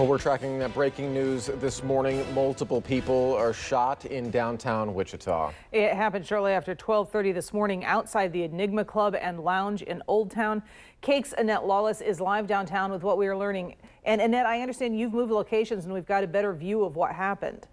Well, we're tracking that breaking news this morning. Multiple people are shot in downtown Wichita. It happened shortly after 12:30 this morning outside the Enigma Club and Lounge in Old Town. Cake's Annette Lawless is live downtown with what we are learning. And Annette, I understand you've moved locations and we've got a better view of what happened.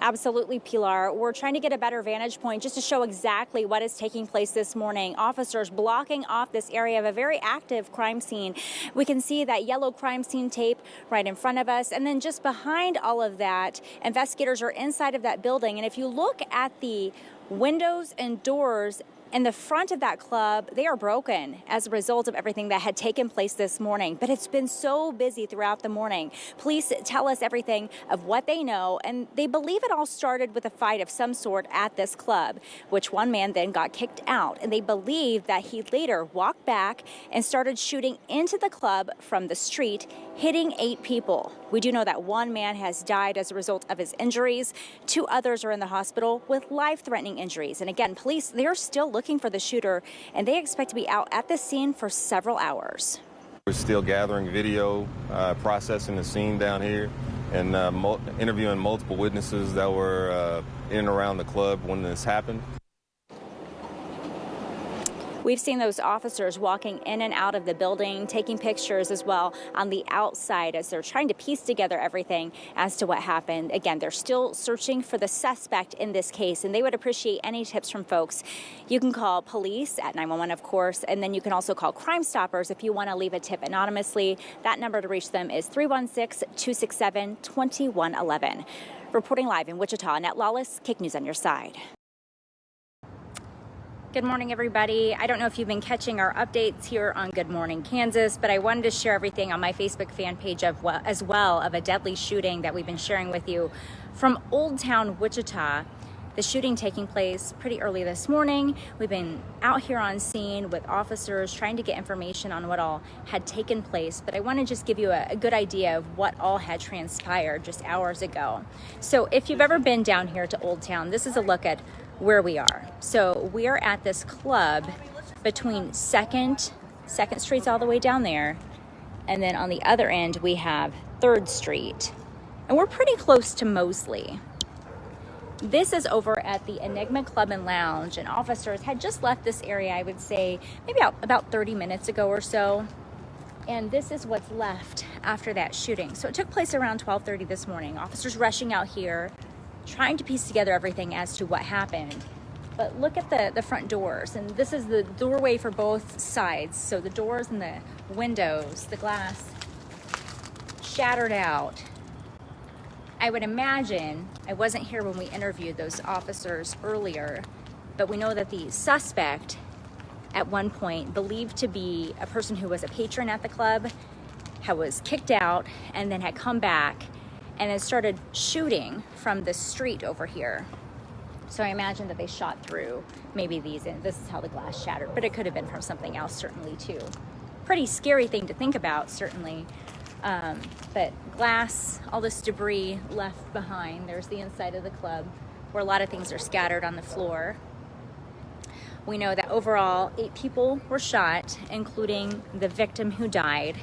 Absolutely, Pilar. We're trying to get a better vantage point just to show exactly what is taking place this morning. Officers blocking off this area of a very active crime scene. We can see that yellow crime scene tape right in front of us. And then just behind all of that, investigators are inside of that building. And if you look at the windows and doors in the front of that club, they are broken as a result of everything that had taken place this morning. But it's been so busy throughout the morning. Police tell us everything of what they know, and they believe it all started with a fight of some sort at this club, which one man then got kicked out. And they believe that he later walked back and started shooting into the club from the street, hitting 8 people. We do know that one man has died as a result of his injuries. 2 others are in the hospital with life-threatening injuries. And again, police, they're still looking for the shooter, and they expect to be out at the scene for several hours. We're still gathering video, processing the scene down here, and interviewing multiple witnesses that were in and around the club when this happened. We've seen those officers walking in and out of the building, taking pictures as well on the outside as they're trying to piece together everything as to what happened. Again, they're still searching for the suspect in this case, and they would appreciate any tips from folks. You can call police at 911, of course, and then you can also call Crime Stoppers if you want to leave a tip anonymously. That number to reach them is 316-267-2111. Reporting live in Wichita, Annette Lawless, Cake News on your side. Good morning, everybody. I don't know if you've been catching our updates here on Good Morning Kansas, but I wanted to share everything on my Facebook fan page as well of a deadly shooting that we've been sharing with you from Old Town Wichita. The shooting taking place pretty early this morning. We've been out here on scene with officers trying to get information on what all had taken place, but I want to just give you a good idea of what all had transpired just hours ago. So if you've ever been down here to Old Town, this is a look at where we are. So we're at this club between 2nd Street's all the way down there, and then on the other end we have 3rd Street, and we're pretty close to Mosley. This is over at the Enigma Club and Lounge, and officers had just left this area, I would say maybe about 30 minutes ago or so. And this is what's left after that shooting. So it took place around 12:30 this morning. Officers rushing out here, trying to piece together everything as to what happened. But look at the front doors, and this is the doorway for both sides. So the doors and the windows, the glass shattered out. I would imagine, I wasn't here when we interviewed those officers earlier, but we know that the suspect at one point believed to be a person who was a patron at the club, was kicked out, and then had come back and then started shooting from the street over here. So I imagine that they shot through maybe these, and this is how the glass shattered, but it could have been from something else certainly too. Pretty scary thing to think about, certainly. But glass, all this debris left behind. There's the inside of the club where a lot of things are scattered on the floor. We know that overall 8 people were shot, including the victim who died.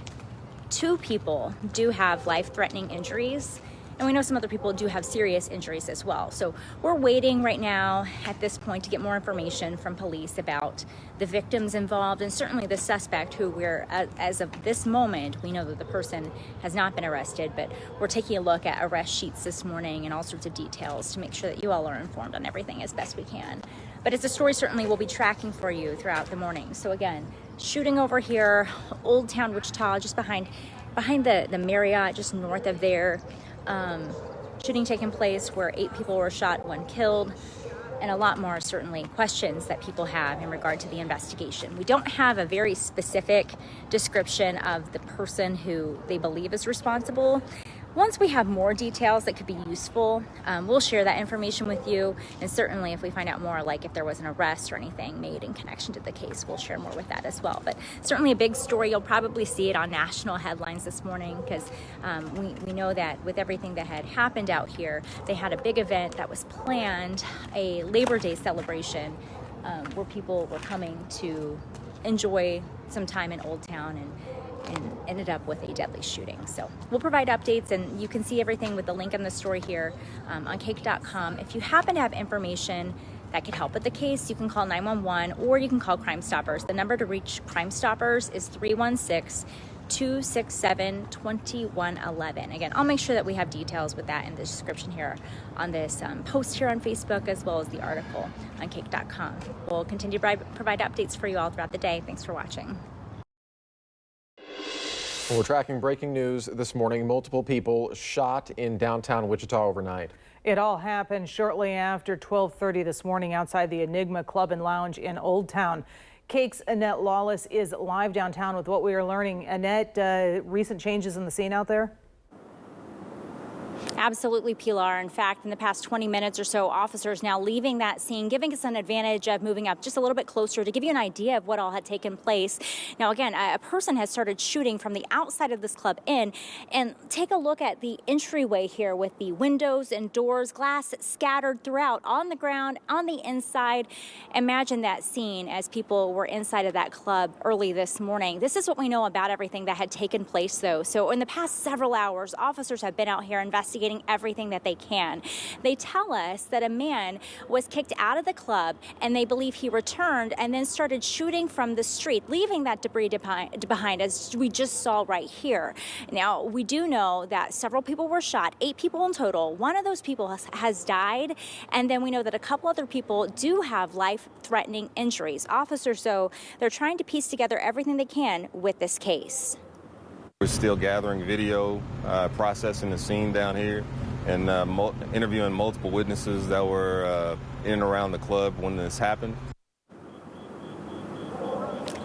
2 people do have life-threatening injuries, and we know some other people do have serious injuries as well. So we're waiting right now at this point to get more information from police about the victims involved, and certainly the suspect, who as of this moment, we know that the person has not been arrested, but we're taking a look at arrest sheets this morning and all sorts of details to make sure that you all are informed on everything as best we can. But it's a story certainly we'll be tracking for you throughout the morning. So again, shooting over here, Old Town Wichita, just behind the Marriott, just north of there. Shooting taking place where 8 people were shot, 1 killed, and a lot more certainly questions that people have in regard to the investigation. We don't have a very specific description of the person who they believe is responsible. Once we have more details that could be useful, we'll share that information with you. And certainly if we find out more, like if there was an arrest or anything made in connection to the case, we'll share more with that as well. But certainly a big story. You'll probably see it on national headlines this morning, because we know that with everything that had happened out here, they had a big event that was planned, a Labor Day celebration, where people were coming to enjoy some time in Old Town and ended up with a deadly shooting. So we'll provide updates, and you can see everything with the link in the story here on cake.com. If you happen to have information that could help with the case, you can call 911 or you can call Crime Stoppers. The number to reach Crime Stoppers is 316-267-2111. Again, I'll make sure that we have details with that in the description here on this post here on Facebook, as well as the article on cake.com. We'll continue to provide updates for you all throughout the day. Thanks for watching. Well, we're tracking breaking news this morning. Multiple people shot in downtown Wichita overnight. It all happened shortly after 12:30 this morning outside the Enigma Club and Lounge in Old Town. Cake's Annette Lawless is live downtown with what we are learning. Annette, recent changes in the scene out there? Absolutely, Pilar. In fact, in the past 20 minutes or so, officers now leaving that scene, giving us an advantage of moving up just a little bit closer to give you an idea of what all had taken place. Now, again, a person has started shooting from the outside of this club in, and take a look at the entryway here with the windows and doors, glass scattered throughout on the ground, on the inside. Imagine that scene as people were inside of that club early this morning. This is what we know about everything that had taken place, though. So in the past several hours, officers have been out here investigating everything that they can. They tell us that a man was kicked out of the club, and they believe he returned and then started shooting from the street, leaving that debris behind, as we just saw right here. Now, we do know that several people were shot, 8 people in total. One of those people has died, and then we know that a couple other people do have life-threatening injuries. Officers, though, they're trying to piece together everything they can with this case. We're still gathering video, processing the scene down here, and interviewing multiple witnesses that were in and around the club when this happened.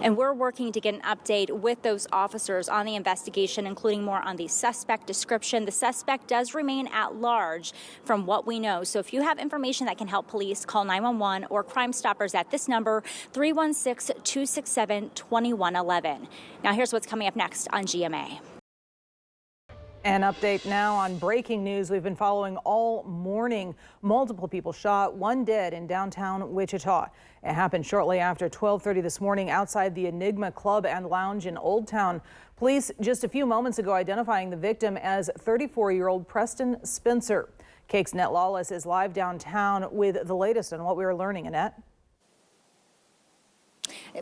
And we're working to get an update with those officers on the investigation, including more on the suspect description. The suspect does remain at large from what we know. So if you have information that can help police, call 911 or Crime Stoppers at this number, 316-267-2111. Now here's what's coming up next on GMA. An update now on breaking news we've been following all morning. Multiple people shot, 1 dead in downtown Wichita. It happened shortly after 12:30 this morning outside the Enigma Club and Lounge in Old Town. Police just a few moments ago identifying the victim as 34-year-old Preston Spencer. Cake's Annette Lawless is live downtown with the latest on what we are learning. Annette?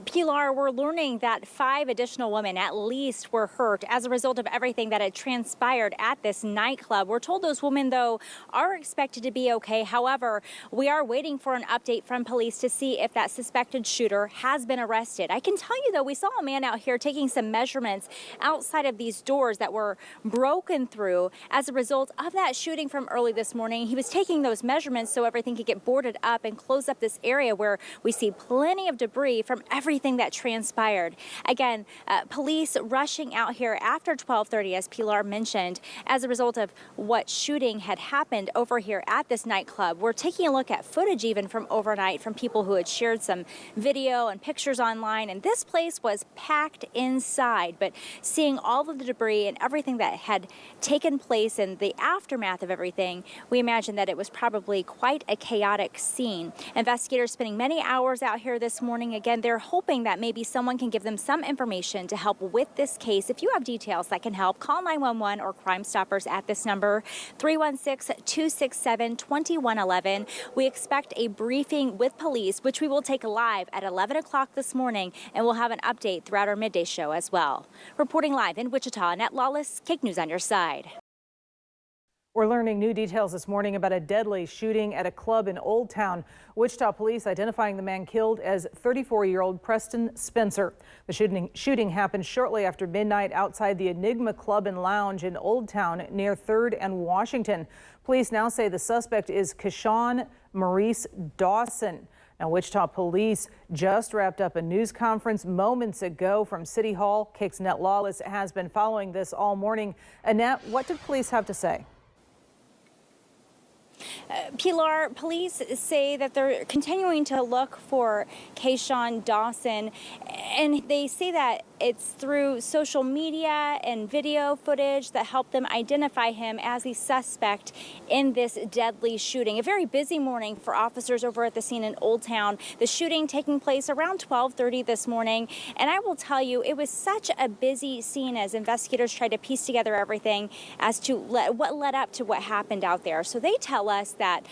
Pilar, we're learning that 5 additional women at least were hurt as a result of everything that had transpired at this nightclub. We're told those women, though, are expected to be okay. However, we are waiting for an update from police to see if that suspected shooter has been arrested. I can tell you, though, we saw a man out here taking some measurements outside of these doors that were broken through as a result of that shooting from early this morning. He was taking those measurements so everything could get boarded up and close up this area where we see plenty of debris from everything that transpired. Again, police rushing out here after 12:30, as Pilar mentioned, as a result of what shooting had happened over here at this nightclub. We're taking a look at footage even from overnight from people who had shared some video and pictures online, and this place was packed inside. But seeing all of the debris and everything that had taken place in the aftermath of everything, we imagine that it was probably quite a chaotic scene. Investigators spending many hours out here this morning. Again, they're hoping that maybe someone can give them some information to help with this case. If you have details that can help, call 911 or Crime Stoppers at this number, 316-267-2111. We expect a briefing with police, which we will take live at 11 o'clock this morning, and we'll have an update throughout our midday show as well. Reporting live in Wichita, Annette Lawless, Cake News on your side. We're learning new details this morning about a deadly shooting at a club in Old Town. Wichita police identifying the man killed as 34-year-old Preston Spencer. The shooting happened shortly after midnight outside the Enigma Club and Lounge in Old Town near 3rd and Washington. Police now say the suspect is Keyshawn Maurice Dawson. Now, Wichita police just wrapped up a news conference moments ago from City Hall. Cake's Annette Lawless has been following this all morning. Annette, what did police have to say? Pilar, police say that they're continuing to look for Keyshawn Dawson, and they say that It's through social media and video footage that helped them identify him as the suspect in this deadly shooting. A very busy morning for officers over at the scene in Old Town. The shooting taking place around 12:30 this morning. And I will tell you, it was such a busy scene as investigators tried to piece together everything as to what led up to what happened out there. So they tell us that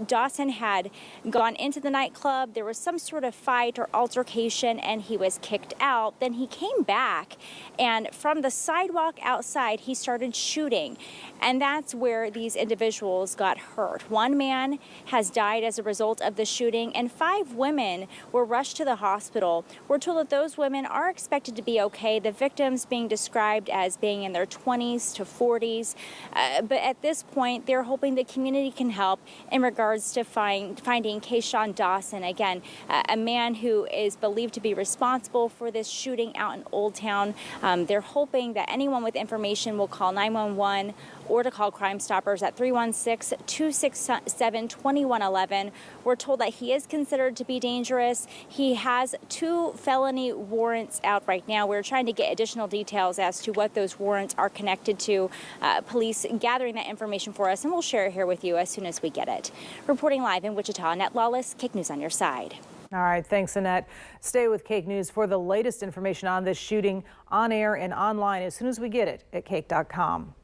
Dawson had gone into the nightclub. There was some sort of fight or altercation and he was kicked out. Then he came back, and from the sidewalk outside, he started shooting. And that's where these individuals got hurt. One man has died as a result of the shooting, and 5 women were rushed to the hospital. We're told that those women are expected to be okay. The victims being described as being in their 20s to 40s. But at this point, they're hoping the community can help in regards to finding Kayshawn Dawson. Again, a man who is believed to be responsible for this shooting out in Old Town. They're hoping that anyone with information will call 911 or to call Crime Stoppers at 316-267-2111. We're told that he is considered to be dangerous. He has 2 felony warrants out right now. We're trying to get additional details as to what those warrants are connected to. Police gathering that information for us, and we'll share it here with you as soon as we get it. Reporting live in Wichita, Annette, Lawless, KAKE News on your side. All right, thanks, Annette. Stay with KAKE News for the latest information on this shooting on air and online as soon as we get it at kake.com.